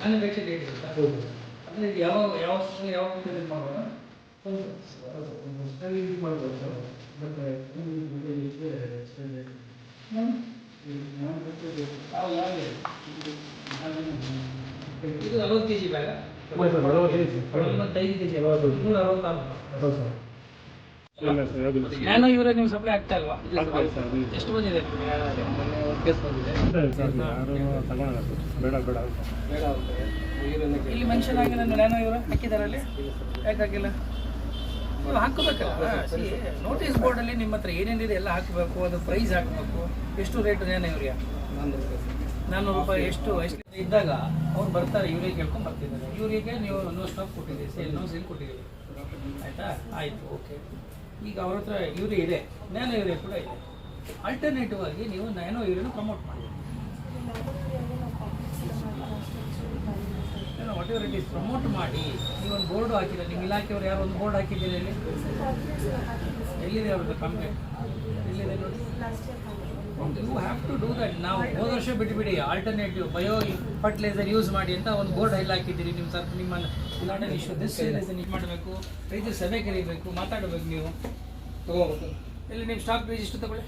Manufacture date ಇರುತ್ತಾ? ಹೌದು. ಅಂದರೆ ಯಾವ ಸಮಯ ಯಾವ ಇದು ಮಾಡೋಣ? ಹೌದು ಹೊಸದಾಗಿ ಇದು ಮಾಡ್ಬೋದು ಸರ್. ಬಟ್ ಇದು 40 kg ಬ್ಯಾಗ? 45 kg. 164. ಹೌದು ಸರ್. ನ್ಯಾನೋ ಯೂರಿಯಾ ನೀವು ಸಪ್ಲೈ ಆಗ್ತಾ ಇಲ್ವಾ? ಎಷ್ಟು ಬಂದಿದೆ? ಬೇಡ ಇಲ್ಲಿ ಮೆನ್ಷನ್ ಆಗಿಲ್ಲ ನ್ಯಾನೋ ಯೂರಿಯಾ ಹಾಕಿದ್ದಾರೆ ಅಲ್ಲಿ, ಯಾಕೆ ಹಾಕಿಲ್ಲ? ನೀವು ಹಾಕಬೇಕಲ್ಲ. ನೋಟಿಸ್ ಬೋರ್ಡಲ್ಲಿ ನಿಮ್ಮ ಹತ್ರ ಏನೇನಿದೆ ಎಲ್ಲ ಹಾಕಬೇಕು, ಅದು ಪ್ರೈಸ್ ಹಾಕಬೇಕು. ಎಷ್ಟು ರೇಟ್ ನ್ಯಾನೋ ಯೂರಿಯಾ? 400 ರೂಪಾಯಿ. ಎಷ್ಟು ಇದ್ದಾಗ ಅವ್ರು ಬರ್ತಾರೆ, ಯೂರಿಯಾ ಕೇಳ್ಕೊಂಡು ಬರ್ತಿದ್ದಾರೆ. ಯೂರಿಯಾಗೆ ನೀವು ನೋ ಸ್ಟಾಕ್ ಕೊಟ್ಟಿದ್ದೀರಿ, ನೋ ಸೇಲ್ ಕೊಟ್ಟಿದ್ದೀರಿ, ಆಯಿತಾ? ಆಯಿತು, ಓಕೆ. ಈಗ ಅವ್ರ ಹತ್ರ ಯೂರಿಯಾ ಇದೆ, ನ್ಯಾನೋ ಯೂರಿಯಾ ಕೂಡ ಇದೆ. ಆಲ್ಟರ್ನೇಟಿವ್ ಆಗಿ ನೀವು ನ್ಯಾನೋ ಯೂರಿಯಾನ ಪ್ರಮೋಟ್ ಮಾಡಿ. What ever it is promote ಮಾಡಿ. ನೀವೊಂದು ಬೋರ್ಡು ಹಾಕಿಲ್ಲ, ನಿಮ್ಮ ಇಲಾಖೆಯವರು ಯಾರು ಒಂದು ಬೋರ್ಡ್ ಹಾಕಿದ್ದೀರಿ ಇಲ್ಲಿ? ಎಲ್ಲಿದೆ ಅವ್ರದ್ದು ಕಂಪ್ಲೇಂಟ್? ಎಲ್ಲಿದೆ ನೋಡಿ. You have to do that. ನಾವು ಹೋದ ವರ್ಷ ಬಿಟ್ಟುಬಿಡಿ, ಆಲ್ಟರ್ನೇಟಿವ್ ಬಯೋ ಫರ್ಟಿಲೈಸರ್ ಯೂಸ್ ಮಾಡಿ ಅಂತ ಒಂದು ಬೋರ್ಡ್ ಎಲ್ಲ ಹಾಕಿದ್ದೀರಿ. ನಿಮ್ಮ ಸರ್ ನಿಮ್ಮ ನಾಟ್ ಅನ್ ಇಶ್ಯೂ. ದಿಸ್ ಇದು ಮಾಡಬೇಕು, ರೈತರು ಸಭೆ ಕರೀಬೇಕು, ಮಾತಾಡಬೇಕು, ನೀವು ತಗೋಬೇಕು. ಇಲ್ಲಿ ನಿಮ್ಮ ಸ್ಟಾಕ್ ರಿಜಿಸ್ಟರ್ ತಗೊಳ್ಳಿ.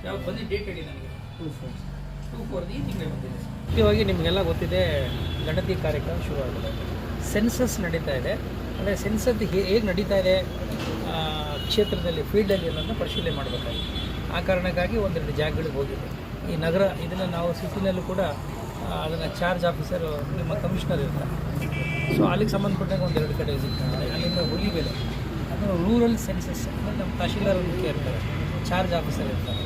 ಯಾವ್ದು ಬಂದು ಡೇಟ್ ಹೇಳಿ ನನಗೆ. 2/4 ಈ ತಿಂಗಳು ಬಂದಿದೆ. ಮುಖ್ಯವಾಗಿ ನಿಮಗೆಲ್ಲ ಗೊತ್ತಿದೆ, ಗಣತಿ ಕಾರ್ಯಕ್ರಮ ಶುರುವಾಗಿದೆ. ಸೆನ್ಸಸ್ ನಡೀತಾ ಇದೆ. ಅಂದರೆ ಸೆನ್ಸಸ್ ಹೇಗೆ ನಡೀತಾ ಇದೆ ಕ್ಷೇತ್ರದಲ್ಲಿ, ಫೀಲ್ಡಲ್ಲಿ ಅನ್ನೋದನ್ನ ಪರಿಶೀಲನೆ ಮಾಡಬೇಕಾಗಿ. ಆ ಕಾರಣಕ್ಕಾಗಿ ಒಂದೆರಡು ಜಾಗಗಳಿಗೆ ಹೋಗಿದೆ. ಈ ನಗರ ಇದನ್ನು ನಾವು ಸಿಟಿನಲ್ಲೂ ಕೂಡ ಅದನ್ನು ಚಾರ್ಜ್ ಆಫೀಸರು ನಿಮ್ಮ ಕಮಿಷನರ್ ಇರ್ತಾರೆ. ಸೊ ಅಲ್ಲಿಗೆ ಸಂಬಂಧಪಟ್ಟಾಗ ಒಂದೆರಡು ಕಡೆ ವಿಸಿಟ್ ಮಾಡಿದೆ. ಅಲ್ಲಿಂದ ಹುಲಿಬೆಲೆ ಅದು ರೂರಲ್ ಸೆನ್ಸಸ್ ಅಂದರೆ ನಮ್ಮ ತಹಶೀಲ್ದಾರ್ ಮುಖ್ಯ ಇರ್ತಾರೆ, ಚಾರ್ಜ್ ಆಫೀಸರ್ ಇರ್ತಾರೆ,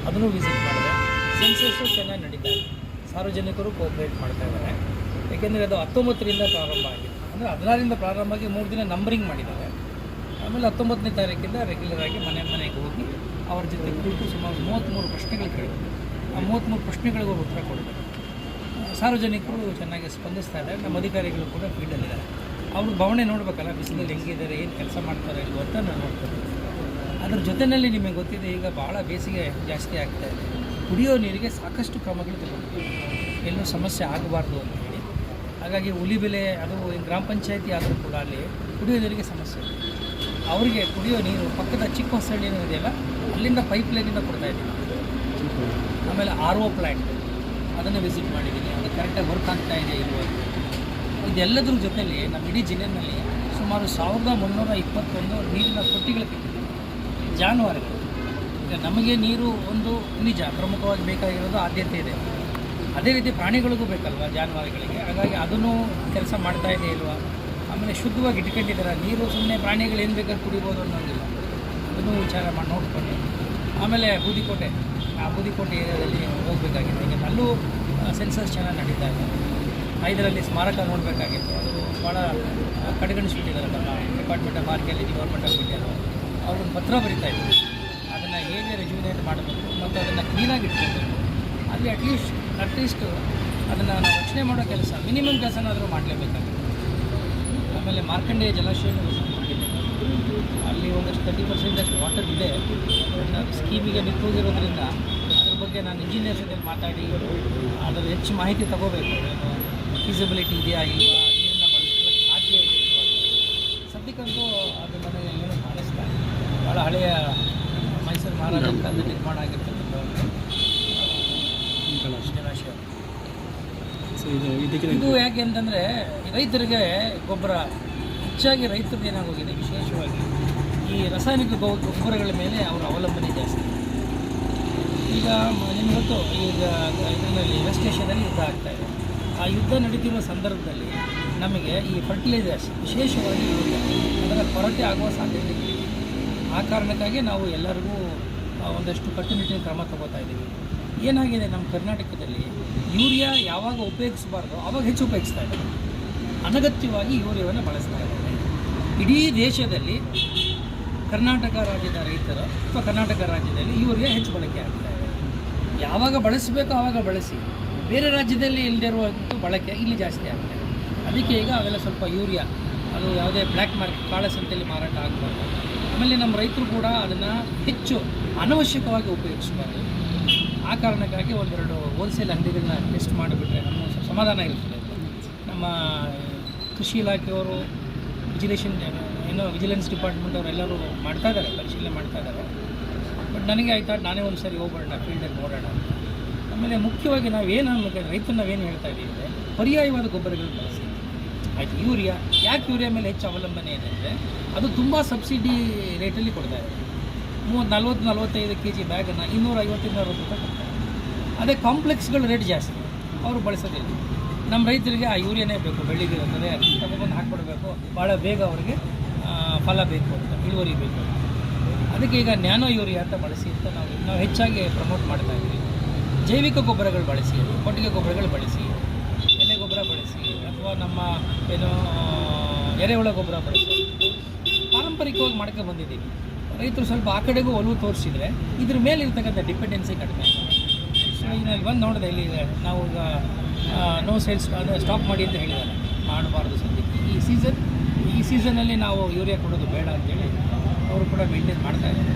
ಅದನ್ನು ವಿಸಿಟ್ ಮಾಡಿದೆ. ಸೆನ್ಸಸ್ಸು ಚೆನ್ನಾಗಿ ನಡೀತಾ ಇದೆ. ಸಾರ್ವಜನಿಕರು ಕೋಆಪ್ರೇಟ್ ಮಾಡ್ತಾ ಇದ್ದಾರೆ. ಏಕೆಂದರೆ ಅದು 19ರಿಂದ ಪ್ರಾರಂಭ ಆಗಿದೆ. ಅಂದರೆ 16ರಿಂದ ಪ್ರಾರಂಭ ಆಗಿ 3 ದಿನ ನಂಬರಿಂಗ್ ಮಾಡಿದ್ದಾರೆ. ಆಮೇಲೆ 19ನೇ ತಾರೀಕಿಂದ ರೆಗ್ಯುಲರ್ ಆಗಿ ಮನೆಗೆ ಹೋಗಿ ಅವ್ರ ಜೊತೆ ಕೂತು ಸುಮಾರು 33 ಪ್ರಶ್ನೆಗಳು ಕೇಳಿದ್ರು. ಆ 33 ಪ್ರಶ್ನೆಗಳಿಗೂ ಉತ್ತರ ಕೊಡಬೇಕು. ಸಾರ್ವಜನಿಕರು ಚೆನ್ನಾಗಿ ಸ್ಪಂದಿಸ್ತಾ ಇದ್ದಾರೆ. ನಮ್ಮ ಅಧಿಕಾರಿಗಳು ಕೂಡ ಫೀಲ್ಡಲ್ಲಿದ್ದಾರೆ. ಅವ್ರ ಭಾವನೆ ನೋಡಬೇಕಲ್ಲ, ಬಿಸಿಲಲ್ಲಿ ಹೆಂಗಿದ್ದಾರೆ, ಏನು ಕೆಲಸ ಮಾಡ್ತಾರೆ ಇಲ್ವ ಅಂತ ನಾನು ನೋಡ್ತಾರೆ. ಅದ್ರ ಜೊತೆಯಲ್ಲಿ ನಿಮಗೆ ಗೊತ್ತಿದೆ, ಈಗ ಭಾಳ ಬೇಸಿಗೆ ಜಾಸ್ತಿ ಆಗ್ತಾ ಇದೆ. ಕುಡಿಯೋ ನೀರಿಗೆ ಸಾಕಷ್ಟು ಕ್ರಮಗಳು ತಗೊಂಡಿದ್ದೀವಿ, ಎಲ್ಲೂ ಸಮಸ್ಯೆ ಆಗಬಾರ್ದು ಅಂತ ಹೇಳಿ. ಹಾಗಾಗಿ ಉಲಿಬೆಲೆ ಅದು ಗ್ರಾಮ ಪಂಚಾಯತಿ ಆದರೂ ಕೂಡ ಅಲ್ಲಿ ಕುಡಿಯೋ ನೀರಿಗೆ ಸಮಸ್ಯೆ ಇದೆ. ಅವರಿಗೆ ಕುಡಿಯೋ ನೀರು ಪಕ್ಕದ ಚಿಕ್ಕ ಹೊಸಳ್ಳಿ ಏನೋ ಇದೆಯಲ್ಲ, ಅಲ್ಲಿಂದ ಪೈಪ್ ಲೈನಿಂದ ಕೊಡ್ತಾಯಿದ್ದೀವಿ. ಆಮೇಲೆ RO ಪ್ಲ್ಯಾಂಟ್ ಅದನ್ನು ವಿಸಿಟ್ ಮಾಡಿದ್ದೀನಿ. ಅದು ಕರೆಕ್ಟಾಗಿ ವರ್ಕ್ ಆಗ್ತಾ ಇದೆ ಇಲ್ವೋ. ಇದೆಲ್ಲದ್ರ ಜೊತೆಯಲ್ಲಿ ನಮ್ಮ ಇಡೀ ಜಿಲ್ಲೆಯಲ್ಲಿ ಸುಮಾರು 1321 ನೀರಿನ ತೊಟ್ಟಿಗಳು ಕಟ್ಟಿದ್ದೀವಿ. ಜಾನುವಾರುಗಳು, ಈಗ ನಮಗೆ ನೀರು ಒಂದು ನಿಜ ಪ್ರಮುಖವಾಗಿ ಬೇಕಾಗಿರೋದು, ಆದ್ಯತೆ ಇದೆ. ಅದೇ ರೀತಿ ಪ್ರಾಣಿಗಳಿಗೂ ಬೇಕಲ್ವ, ಜಾನುವಾರುಗಳಿಗೆ. ಹಾಗಾಗಿ ಅದನ್ನು ಕೆಲಸ ಮಾಡ್ತಾ ಇದೆ ಇಲ್ವಾ. ಆಮೇಲೆ ಶುದ್ಧವಾಗಿ ಇಟ್ಕೊಂಡಿದ್ದಾರೆ ನೀರು. ಸುಮ್ಮನೆ ಪ್ರಾಣಿಗಳು ಏನು ಬೇಕಾದ್ರೂ ಕುಡಿಬೋದು ಅನ್ನೋಂಗಿಲ್ಲ. ಅದನ್ನು ವಿಚಾರ ಮಾಡಿ ನೋಡ್ಕೊಂಡು ಆಮೇಲೆ ಬೂದಿಕೋಟೆ, ಆ ಬೂದಿಕೋಟೆ ಏರಿಯಾದಲ್ಲಿ ಹೋಗಬೇಕಾಗಿತ್ತು. ಈಗ ಅಲ್ಲೂ ಸೆನ್ಸಸ್ ಚೆನ್ನಾಗಿ ನಡೀತಾ ಇದೆ. ಇದರಲ್ಲಿ ಸ್ಮಾರಕ ನೋಡಬೇಕಾಗಿತ್ತು. ಅದು ಭಾಳ ಕಡೆಗಣಿಸ್ಬಿಟ್ಟಿದ್ದಾರೆ. ನಮ್ಮ department of archaeology, government of India ಅವ್ರಿಗೊಂದು ಪತ್ರ ಬರೀತಾ ಇದ್ದಾರೆ. ಅದನ್ನು ಹೇಗೆ ರೆಜ್ಯುನೇಟ್ ಮಾಡಬೇಕು ಮತ್ತು ಅದನ್ನು ಕ್ಲೀನಾಗಿ ಇಟ್ಕೊಳ್ಬೇಕು. ಅಲ್ಲಿ ಅಟ್ಲೀಸ್ಟ್ ಅದನ್ನು ನಾವು ರಕ್ಷಣೆ ಮಾಡೋ ಕೆಲಸ, ಮಿನಿಮಮ್ ಕೆಲಸನಾದರೂ ಮಾಡಲೇಬೇಕಾಗುತ್ತೆ. ಆಮೇಲೆ ಮಾರ್ಕಂಡೇಯ ಜಲಾಶಯ ಮಾಡಿದ್ದೇವೆ. ಅಲ್ಲಿ ಒಂದಷ್ಟು 30% ವಾಟರ್ ಇದೆ. ಸ್ಕೀಮಿಗೆ ನಿಂತೋಗಿರೋದ್ರಿಂದ ಅದ್ರ ಬಗ್ಗೆ ನಾನು ಇಂಜಿನಿಯರ್ ಜೊತೆ ಮಾತಾಡಿ ಅದರ ಹೆಚ್ಚು ಮಾಹಿತಿ ತಗೋಬೇಕು. ಫೀಸಿಬಿಲಿಟಿ ಇದೆಯಾ ಇಲ್ವಾ, ನೀರನ್ನು ಬಳಸೋಕ್ಕೆ ಸಾಧ್ಯ ಇದೆ ಇಲ್ವಾ. ಸದ್ಯಕ್ಕಂತೂ ಅದು ನನಗೆ ಏನು ಕಾಣಿಸ್ತಾ ಇಲ್ಲ. ಭಾಳ ಹಳೆಯ ಮೈಸೂರು ಮಹಾರಾಜರ ಕಾಲದಲ್ಲಿ ನಿರ್ಮಾಣ ಆಗಿರ್ತಕ್ಕಂಥ ಜಲಾಶಯ. ಇದು ಯಾಕೆ ಅಂತಂದರೆ ರೈತರಿಗೆ ಗೊಬ್ಬರ ಹೆಚ್ಚಾಗಿ ರೈತರಿಗೆ ಏನಾಗೋಗಿದೆ, ವಿಶೇಷವಾಗಿ ಈ ರಾಸಾಯನಿಕ ಗೊಬ್ಬರಗಳ ಮೇಲೆ ಅವರ ಅವಲಂಬನೆ ಜಾಸ್ತಿ. ಈಗ ನಿಮ್ಗೆ ಗೊತ್ತು, ಈಗ ಇದರಲ್ಲಿ ವೆಸ್ಟ್ ಏಷ್ಯಾದಲ್ಲಿ ಯುದ್ಧ ಆಗ್ತಾಯಿದೆ. ಆ ಯುದ್ಧ ನಡೀತಿರುವ ಸಂದರ್ಭದಲ್ಲಿ ನಮಗೆ ಈ ಫರ್ಟಿಲೈಸರ್ಸ್, ವಿಶೇಷವಾಗಿ ಅದರ ಕೊರತೆ ಆಗುವ ಸಾಧ್ಯತೆ ಇದೆ. ಆ ಕಾರಣಕ್ಕಾಗಿ ನಾವು ಎಲ್ಲರಿಗೂ ಒಂದಷ್ಟು ಕಟ್ಟುನಿಟ್ಟಿನ ಕ್ರಮ ತಗೋತಾ ಇದ್ದೀವಿ. ಏನಾಗಿದೆ, ನಮ್ಮ ಕರ್ನಾಟಕದಲ್ಲಿ ಯೂರಿಯಾ ಯಾವಾಗ ಉಪಯೋಗಿಸಬಾರ್ದು ಆವಾಗ ಹೆಚ್ಚು ಉಪಯೋಗಿಸ್ತಾ ಇದ್ದಾರೆ. ಅನಗತ್ಯವಾಗಿ ಯೂರಿಯಾವನ್ನು ಬಳಸ್ತಾ ಇದ್ದಾರೆ. ಇಡೀ ದೇಶದಲ್ಲಿ ಕರ್ನಾಟಕ ರಾಜ್ಯದ ರೈತರು ಅಥವಾ ಕರ್ನಾಟಕ ರಾಜ್ಯದಲ್ಲಿ ಯೂರಿಯಾ ಹೆಚ್ಚು ಬಳಕೆ ಆಗ್ತಾ ಇದೆ. ಯಾವಾಗ ಬಳಸಬೇಕೋ ಆವಾಗ ಬಳಸಿ, ಬೇರೆ ರಾಜ್ಯದಲ್ಲಿ ಇಲ್ಲದಿರುವಂಥ ಬಳಕೆ ಇಲ್ಲಿ ಜಾಸ್ತಿ ಆಗ್ತಾ ಇದೆ. ಅದಕ್ಕೆ ಈಗ ಅವೆಲ್ಲ ಸ್ವಲ್ಪ ಯೂರಿಯಾ ಅದು ಯಾವುದೇ ಬ್ಲ್ಯಾಕ್ ಮಾರ್ಕೆಟ್ ಕಾಳಸಂತೆಯಲ್ಲಿ ಮಾರಾಟ ಆಗಬಾರ್ದು. ಆಮೇಲೆ ನಮ್ಮ ರೈತರು ಕೂಡ ಅದನ್ನು ಹೆಚ್ಚು ಅನವಶ್ಯಕವಾಗಿ ಉಪಯೋಗಿಸಬಾರ್ದು. ಆ ಕಾರಣಕ್ಕಾಗಿ ಒಂದೆರಡು ಹೋಲ್ಸೇಲ್ ಅಂಗಡಿಗಳನ್ನ ಟೆಸ್ಟ್ ಮಾಡಿಬಿಟ್ರೆ ನಮ್ಮ ಸಮಾಧಾನ ಇರ್ತದೆ. ನಮ್ಮ ಕೃಷಿ ಇಲಾಖೆಯವರು ವಿಜಿಲೆನ್ಸ್ ಡಿಪಾರ್ಟ್ಮೆಂಟ್ ಅವರೆಲ್ಲರೂ ಮಾಡ್ತಾ ಇದ್ದಾರೆ, ಪರಿಶೀಲನೆ ಮಾಡ್ತಾ ಇದ್ದಾರೆ. ಬಟ್ ನನಗೆ ಆಯ್ತಾ ನಾನೇ ಒಂದು ಸರಿ ಹೋಗ್ಬೇಡ ಫೀಲ್ಡಲ್ಲಿ ನೋಡೋಣ. ಆಮೇಲೆ ಮುಖ್ಯವಾಗಿ ರೈತರು ನಾವೇನು ಹೇಳ್ತಾ ಇದ್ದೀವಿ ಅಂದರೆ ಪರ್ಯಾಯವಾದ ಗೊಬ್ಬರಗಳನ್ನು ಬಳಸಿ. ಆಯಿತು, ಯೂರಿಯಾ ಯಾಕೆ ಯೂರಿಯಾ ಮೇಲೆ ಹೆಚ್ಚು ಅವಲಂಬನೆ ಇದೆ ಅಂದರೆ ಅದು ತುಂಬ ಸಬ್ಸಿಡಿ ರೇಟಲ್ಲಿ ಕೊಡ್ತಾ ಇದೆ. 40-45 kg ಬ್ಯಾಗನ್ನು 250-260 ರೂಪಾಯಿ ಕೊಡ್ತಾರೆ. ಅದೇ ಕಾಂಪ್ಲೆಕ್ಸ್ಗಳ ರೇಟ್ ಜಾಸ್ತಿ, ಅವರು ಬಳಸೋದಿಲ್ಲ. ನಮ್ಮ ರೈತರಿಗೆ ಆ ಯೂರಿಯಾನೇ ಬೇಕು, ಬೆಳ್ಳಿಗೆ ಇರ್ತದೆ, ಅದನ್ನು ತಗೊಬಂದು ಹಾಕ್ಕೊಡ್ಬೇಕು, ಭಾಳ ಬೇಗ ಅವರಿಗೆ ಫಲ ಬೇಕು ಅಂತ, ಇಳುವರಿ ಬೇಕು ಅಂತ. ಅದಕ್ಕೆ ಈಗ ನ್ಯಾನೋ ಯೂರಿಯಾ ಅಂತ ಬಳಸಿ ಅಂತ ನಾವು ಹೆಚ್ಚಾಗಿ ಪ್ರಮೋಟ್ ಮಾಡ್ತಾ ಇದ್ದೀವಿ. ಜೈವಿಕ ಗೊಬ್ಬರಗಳು ಬಳಸಿ, ಕೊಟ್ಟಿಗೆ ಗೊಬ್ಬರಗಳು ಬಳಸಿ, ಎಲೆ ಗೊಬ್ಬರ ಬಳಸಿ, ಅಥವಾ ನಮ್ಮ ಎರೆಹುಳ ಗೊಬ್ಬರ ಬಳಸಿ ಪಾರಂಪರಿಕವಾಗಿ ಮಾಡ್ಕೊಂಡು ಬಂದಿದ್ದೀವಿ. ರೈತರು ಸ್ವಲ್ಪ ಆ ಕಡೆಗೂ ಒಲವು ತೋರಿಸಿದರೆ ಇದ್ರ ಮೇಲೆ ಇರ್ತಕ್ಕಂಥ ಡಿಪೆಂಡೆನ್ಸಿ ಕಡಿಮೆ. ಸೊ ಈಗ ನಾನು ಬಂದು ನೋಡಿದೆ, ಇಲ್ಲಿ ನಾವು ಈಗ ನೋ ಸೇಲ್ಸ್ ಅದು ಸ್ಟಾಪ್ ಮಾಡಿ ಅಂತ ಹೇಳಿದ್ದಾರೆ, ಮಾಡಬಾರ್ದು ಸದ್ಯಕ್ಕೆ. ಈ ಸೀಸನಲ್ಲಿ ನಾವು ಯೂರಿಯಾ ಕೊಡೋದು ಬೇಡ ಅಂತೇಳಿ ಅವರು ಕೂಡ ಮೇಂಟೈನ್ ಮಾಡ್ತಾ ಇದ್ದಾರೆ.